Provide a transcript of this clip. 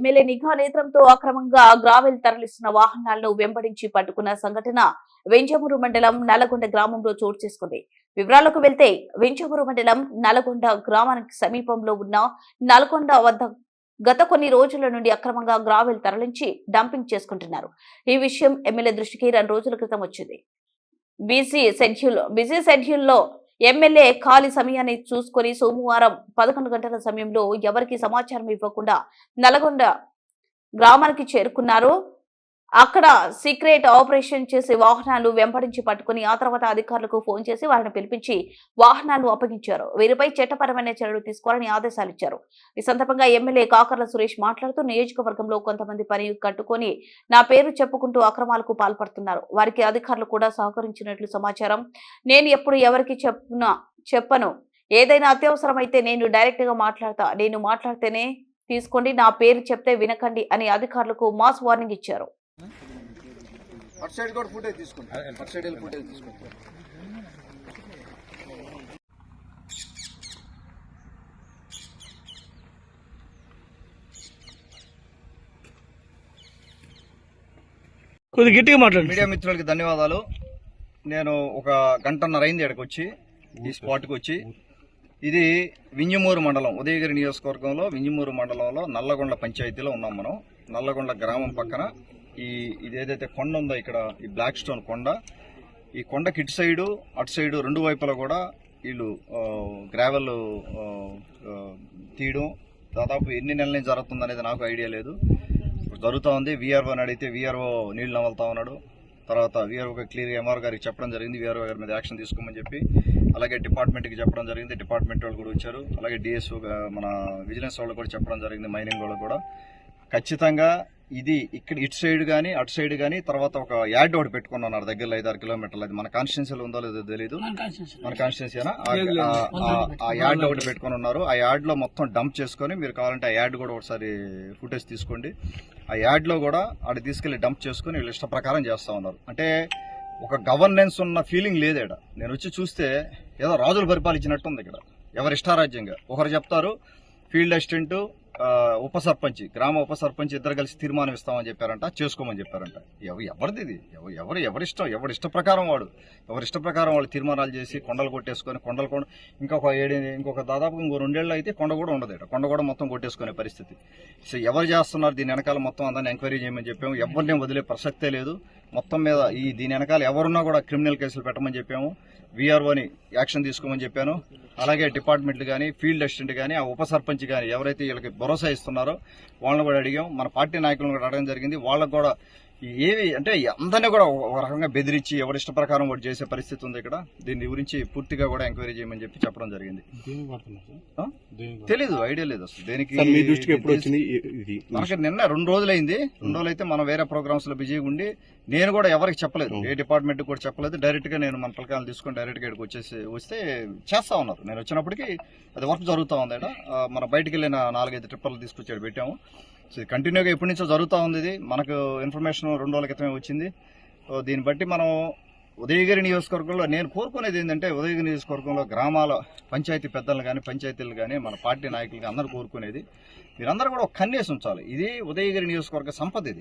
MLA నిఘా నేత్రంతో అక్రమంగా gravel తరలిస్తున్న వాహనాలను వెంబడించి పట్టుకున్న సంఘటన వెంచమూరు మండలం నల్లగొండ గ్రామంలో చోటు చేసుకుంది. వివరాలకు వెళ్తే వెంచమూరు మండలం నల్లగొండ గ్రామానికి సమీపంలో ఉన్న నల్గొండ వద్ద గత కొన్ని రోజుల నుండి అక్రమంగా గ్రావెల్ తరలించి డంపింగ్ చేసుకుంటున్నారు. ఈ విషయం ఎమ్మెల్యే దృష్టికి 2 రోజుల క్రితం వచ్చింది. బిజీ షెడ్యూల్లో ఎమ్మెల్యే ఖాళీ సమయాన్ని చూసుకుని సోమవారం 11 గంటల సమయంలో ఎవరికి సమాచారం ఇవ్వకుండా నల్గొండ గ్రామానికి చేరుకున్నారు. అక్కడ సీక్రెట్ ఆపరేషన్ చేసి వాహనాలు వెంబడించి పట్టుకుని ఆ తర్వాత అధికారులకు ఫోన్ చేసి వారిని పిలిపించి వాహనాలు అప్పగించారు. వీరిపై చట్టపరమైన చర్యలు తీసుకోవాలని ఆదేశాలు ఇచ్చారు. ఈ సందర్భంగా ఎమ్మెల్యే కాకర్ల సురేష్ మాట్లాడుతూ నియోజకవర్గంలో కొంతమంది పని కట్టుకొని నా పేరు చెప్పుకుంటూ అక్రమాలకు పాల్పడుతున్నారు. వారికి అధికారులు కూడా సహకరించినట్లు సమాచారం. నేను ఎప్పుడు ఎవరికి చెప్పను. ఏదైనా అత్యవసరమైతే నేను డైరెక్ట్ గా మాట్లాడతా. నేను మాట్లాడితేనే తీసుకోండి, నా పేరు చెప్తే వినకండి అని అధికారులకు మాస్ వార్నింగ్ ఇచ్చారు. అటు సైడ్ కూడా ఫుటేజ్ తీసుకోండి. అటు సైడ్ వెళ్ళి ఫుటేజ్ తీసుకోండి. కొద్దిగా గట్టిగా మాట్లాడండి. మీడియా మిత్రులకి ధన్యవాదాలు. నేను ఒక గంటన్నర అయింది ఇక్కడికి వచ్చి, ఈ స్పాట్కి వచ్చి. ఇది వింజమూరు మండలం, ఉదయగిరి నియోజకవర్గంలో వింజమూరు మండలంలో నల్లగొండ పంచాయతీలో ఉన్నాం మనం. నల్లగొండ గ్రామం పక్కన ఇదేదైతే కొండ ఉందో ఇక్కడ, ఈ బ్లాక్ స్టోన్ కొండ, ఈ కొండకి ఇటు సైడు అటు సైడు 2 వైపులా కూడా వీళ్ళు గ్రావెల్ తీయడం దాదాపు ఎన్ని నెలల నుంచి జరుగుతుంది అనేది నాకు ఐడియా లేదు. జరుగుతూ ఉంది. వీఆర్ఓని అడిగితే వీఆర్ఓ నీళ్లు నవలుతా ఉన్నాడు. తర్వాత వీఆర్ఓ క్లియర్గా ఎంఆర్ గారికి చెప్పడం జరిగింది, వీఆర్ఓ గారి మీద యాక్షన్ తీసుకోమని చెప్పి. అలాగే డిపార్ట్మెంట్కి చెప్పడం జరిగింది, డిపార్ట్మెంట్ వాళ్ళు కూడా వచ్చారు. అలాగే డిఎస్ఓ మన విజిలెన్స్ వాళ్ళు కూడా చెప్పడం జరిగింది, మైనింగ్ వాళ్ళు కూడా. ఖచ్చితంగా ఇది ఇక్కడ ఇటు సైడ్ కానీ అటు సైడ్ కానీ తర్వాత ఒక యార్డ్ ఒకటి పెట్టుకున్నారు దగ్గరలో 5-6 కిలోమీటర్లు. అది మన కాన్స్టిట్యున్సీలో ఉందో లేదో తెలియదు, మన కాన్స్టిట్యున్సీనా. ఆ యార్డ్ ఒకటి పెట్టుకుని ఉన్నారు. ఆ యార్డ్ లో మొత్తం డంప్ చేసుకొని, మీరు కావాలంటే ఆ యార్డ్ కూడా ఒకసారి ఫుటేజ్ తీసుకోండి. ఆ యార్డ్ లో కూడా ఆడ తీసుకెళ్లి డంప్ చేసుకుని వీళ్ళు ఇష్ట ప్రకారం చేస్తా ఉన్నారు. అంటే ఒక గవర్నెన్స్ ఉన్న ఫీలింగ్ లేదు ఇక్కడ. నేను వచ్చి చూస్తే ఏదో రాజులు పరిపాలించినట్టు ఉంది ఇక్కడ. ఎవరి ఇష్టారాజ్యంగా ఒకరు చెప్తారు. ఫీల్డ్ అసిస్టెంట్, ఉప సర్పంచ్, గ్రామ ఉప సర్పంచ్ ఇద్దరు కలిసి తీర్మానం ఇస్తామని చెప్పారంట, చేసుకోమని చెప్పారంట. ఎవరిది ఇది? ఎవరిష్ట ప్రకారం వాళ్ళు తీర్మానాలు చేసి కొండలు కొట్టేసుకొని ఇంకొక దాదాపు ఇంకో 2 ఏళ్ళు అయితే కొండ కూడా ఉండదు. కొండ కూడా మొత్తం కొట్టేసుకునే పరిస్థితి. సో ఎవరు చేస్తున్నారు దీని వెనకాల మొత్తం అందరిని ఎంక్వైరీ చేయమని చెప్పాము. ఎవరిని వదిలే ప్రసక్తే లేదు. మొత్తం మీద దీని వెనకాల ఎవరున్నా కూడా క్రిమినల్ కేసులు పెట్టమని చెప్పాము. వీఆర్ఓని యాక్షన్ తీసుకోమని చెప్పాను. అలాగే డిపార్ట్మెంట్లు కానీ, ఫీల్డ్ అసిస్టెంట్ కానీ, ఆ ఉప సర్పంచ్ కానీ ఎవరైతే వీళ్ళకి భరోసా ఇస్తున్నారో వాళ్ళని కూడా అడిగాం. మన పార్టీ నాయకులను కూడా అడగడం జరిగింది. వాళ్ళకు కూడా ఏవి అంటే అందరినీ కూడా ఒక రకంగా బెదిరించి ఎవరిష్ట ప్రకారం కూడా చేసే పరిస్థితి ఉంది ఇక్కడ. దీని గురించి పూర్తిగా కూడా ఎంక్వైరీ చేయమని చెప్పి చెప్పడం జరిగింది. తెలీదు, ఐడియా లేదు అసలు దేనికి. మనకి నిన్న 2 రోజులైంది. 2 రోజులైతే మనం వేరే ప్రోగ్రామ్స్ లో బిజీగా ఉండి నేను కూడా ఎవరికి చెప్పలేదు, ఏ డిపార్ట్మెంట్ కూడా చెప్పలేదు. డైరెక్ట్ గా నేను మన పలకాలు తీసుకొని డైరెక్ట్ గా ఇక్కడికి వస్తే చేస్తా ఉన్నారు. నేను వచ్చినప్పటికీ అది వర్క్ జరుగుతూ ఉంది. మన బయటకు వెళ్ళిన 4-5 ట్రిప్పర్లు తీసుకొచ్చాడు, పెట్టాము. సో ఇది కంటిన్యూగా ఎప్పటి నుంచో జరుగుతూ ఉంది. ఇది మనకు ఇన్ఫర్మేషన్ 2 రోజుల క్రితమే వచ్చింది. దీన్ని బట్టి మనం ఉదయగిరి నియోజకవర్గంలో నేను కోరుకునేది ఏంటంటే, ఉదయగిరి నియోజకవర్గంలో గ్రామాల పంచాయతీ పెద్దలు కానీ, పంచాయతీలు కానీ, మన పార్టీ నాయకులు అందరూ కోరుకునేది మీరందరూ కూడా ఒక కన్నేసి ఉంచాలి. ఇది ఉదయగిరి నియోజకవర్గ సంపద. ఇది